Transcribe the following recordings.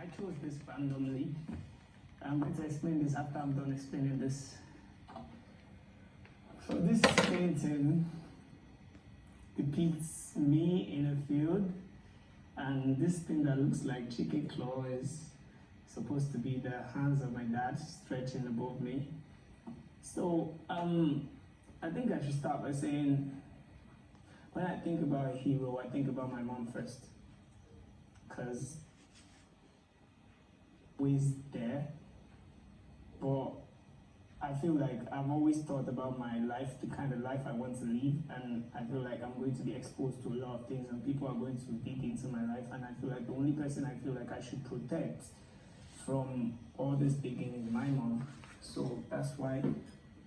I chose this randomly. I'm going to explain this after I'm done explaining this. So this painting depicts me in a field, and this thing that looks like chicken claw is supposed to be the hands of my dad stretching above me. So I think I should start by saying, when I think about a hero, I think about my mom first, because always there. But I feel like I've always thought about my life, the kind of life I want to live, and I feel like I'm going to be exposed to a lot of things, and people are going to dig into my life, and I feel like the only person I feel like I should protect from all this digging is my mom. So that's why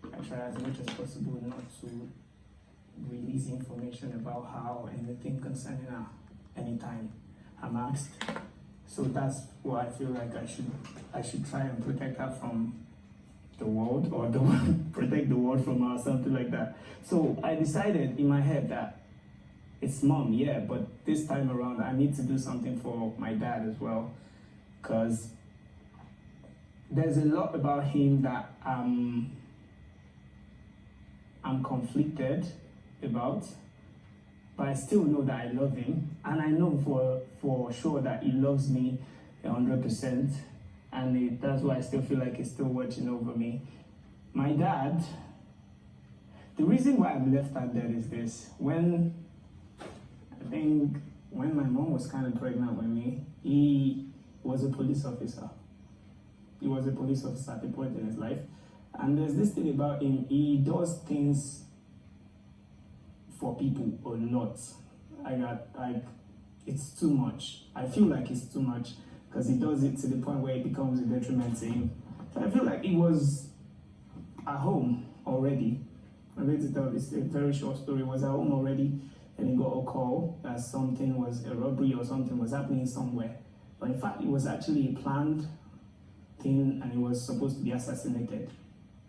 I try as much as possible not to release information about how anything concerning her anytime I'm asked. So that's what I feel like I should try and protect her from the world, or protect the world from her, something like that. So I decided in my head that it's mom, yeah, but this time around I need to do something for my dad as well, because there's a lot about him that I'm conflicted about, but I still know that I love him, and I know for sure that he loves me 100%, and that's why I still feel like he's still watching over me. My dad, the reason why I'm left-handed is this. When my mom was kind of pregnant with me, he was a police officer. He was a police officer at a point in his life, and there's this thing about him, he does things for people a lot. It's too much. I feel like it's too much, because he does it to the point where it becomes a detriment to him. So I feel like he was at home already. I'm going to tell this a very short story. He was at home already, and he got a call that something was a robbery or something was happening somewhere. But in fact, it was actually a planned thing, and he was supposed to be assassinated.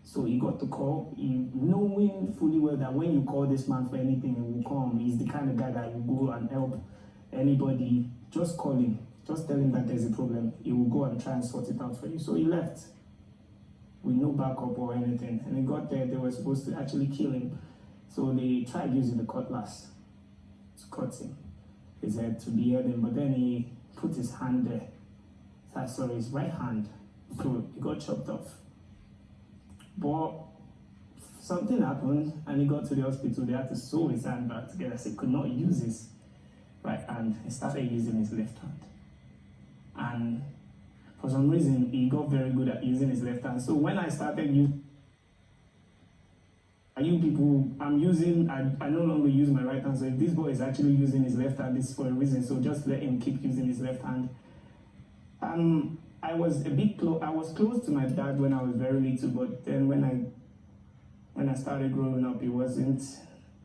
So he got the call, knowing fully well that when you call this man for anything, he will come. He's the kind of guy that will go and help anybody. Just call him. Just tell him that there's a problem. He will go and try and sort it out for you. So he left with no backup or anything. And he got there, they were supposed to actually kill him. So they tried using the cutlass to cut him, his head, to behead him. But then he put his hand there. Sorry, his right hand. So he got chopped off. But something happened, and he got to the hospital. They had to sew his hand back together, so he could not use his right hand. He started using his left hand. And for some reason, he got very good at using his left hand. So when I started using, I no longer use my right hand. So if this boy is actually using his left hand, it's for a reason. So just let him keep using his left hand. I was close to my dad when I was very little, but then when I started growing up, it wasn't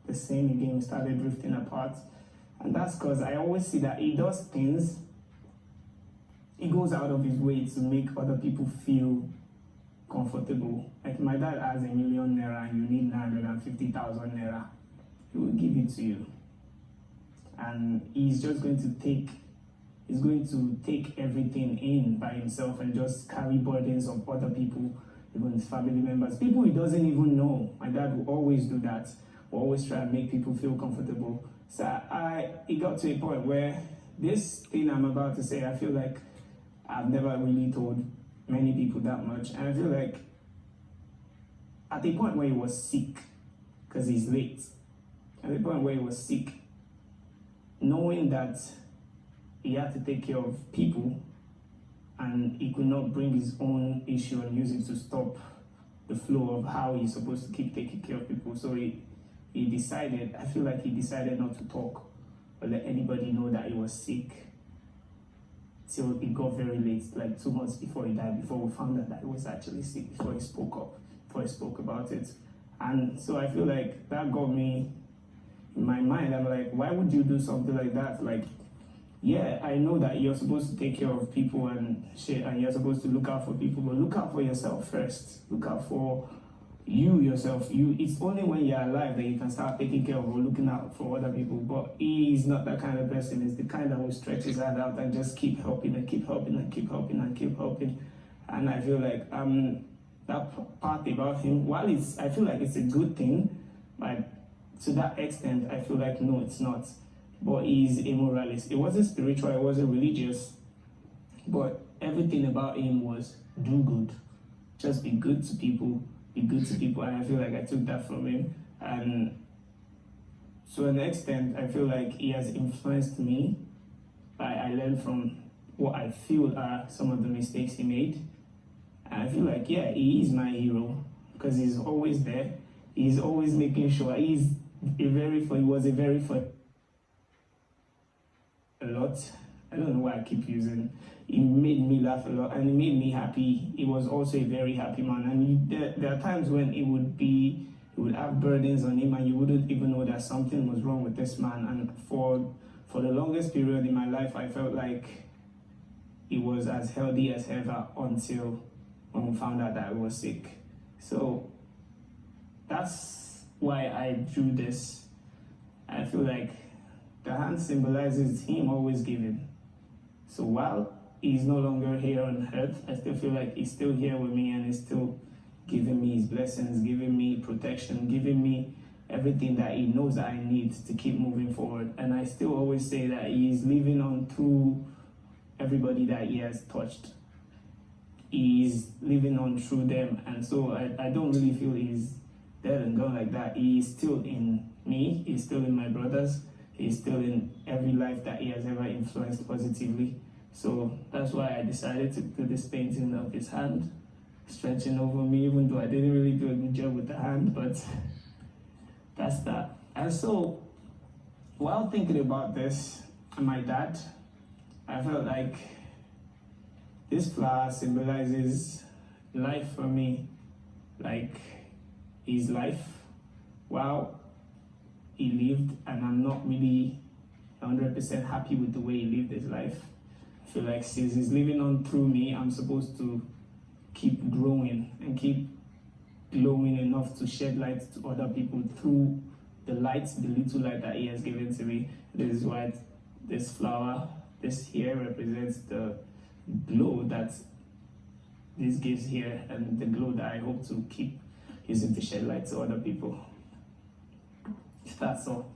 the same again. We started drifting apart. And that's because I always see that he does things, he goes out of his way to make other people feel comfortable. Like, my dad has ₦1,000,000 and you need 950,000 naira, he will give it to you. And he's going to take everything in by himself and just carry burdens of other people, even his family members, people he doesn't even know. My dad will always do that. Will always try and make people feel comfortable. So it got to a point where this thing I'm about to say, I feel like I've never really told many people that much. And I feel like at the point where he was sick, because he's late, at the point where he was sick, knowing that he had to take care of people, and he could not bring his own issue and use it to stop the flow of how he's supposed to keep taking care of people. So he decided, I feel like he decided not to talk or let anybody know that he was sick till it got very late, like 2 months before he died, before we found out that he was actually sick, before he spoke about it. And so I feel like that got me in my mind. I'm like, why would you do something like that? Like, yeah, I know that you're supposed to take care of people and shit, and you're supposed to look out for people, but look out for yourself first. Look out for you yourself, it's only when you're alive that you can start taking care of or looking out for other people. But he is not that kind of person. He's the kind that will stretch his hand out and just keep helping and keep helping and keep helping and keep helping. And I feel like that part about him, while I feel like it's a good thing, but to that extent, I feel like no, it's not. But he's a moralist. It wasn't spiritual, it wasn't religious, but everything about him was do good. Just be good to people, be good to people. And I feel like I took that from him. And to an extent, I feel like he has influenced me. I learned from what I feel are some of the mistakes he made. And I feel like, yeah, he is my hero because he's always there. He's always making sure. He was a very fun, a lot. I don't know why I keep using. He made me laugh a lot and he made me happy. He was also a very happy man. And there are times when he would have burdens on him and you wouldn't even know that something was wrong with this man. And for the longest period in my life, I felt like he was as healthy as ever until when we found out that I was sick. So that's why I drew this. I feel like the hand symbolizes him always giving. So while he's no longer here on earth, I still feel like he's still here with me and he's still giving me his blessings, giving me protection, giving me everything that he knows that I need to keep moving forward. And I still always say that he's living on through everybody that he has touched. He's living on through them. And so I don't really feel he's dead and gone like that. He's still in me, he's still in my brothers, he's still in every life that he has ever influenced positively. So that's why I decided to do this painting of his hand stretching over me, even though I didn't really do a good job with the hand, but that's that. And so while thinking about this and my dad, I felt like this flower symbolizes life for me, like his life while he lived, and I'm not really 100% happy with the way he lived his life. I feel like since he's living on through me, I'm supposed to keep growing and keep glowing enough to shed light to other people through the light, the little light that he has given to me. This is why this flower, this here represents the glow that this gives here and the glow that I hope to keep using to shed light to other people. That's all.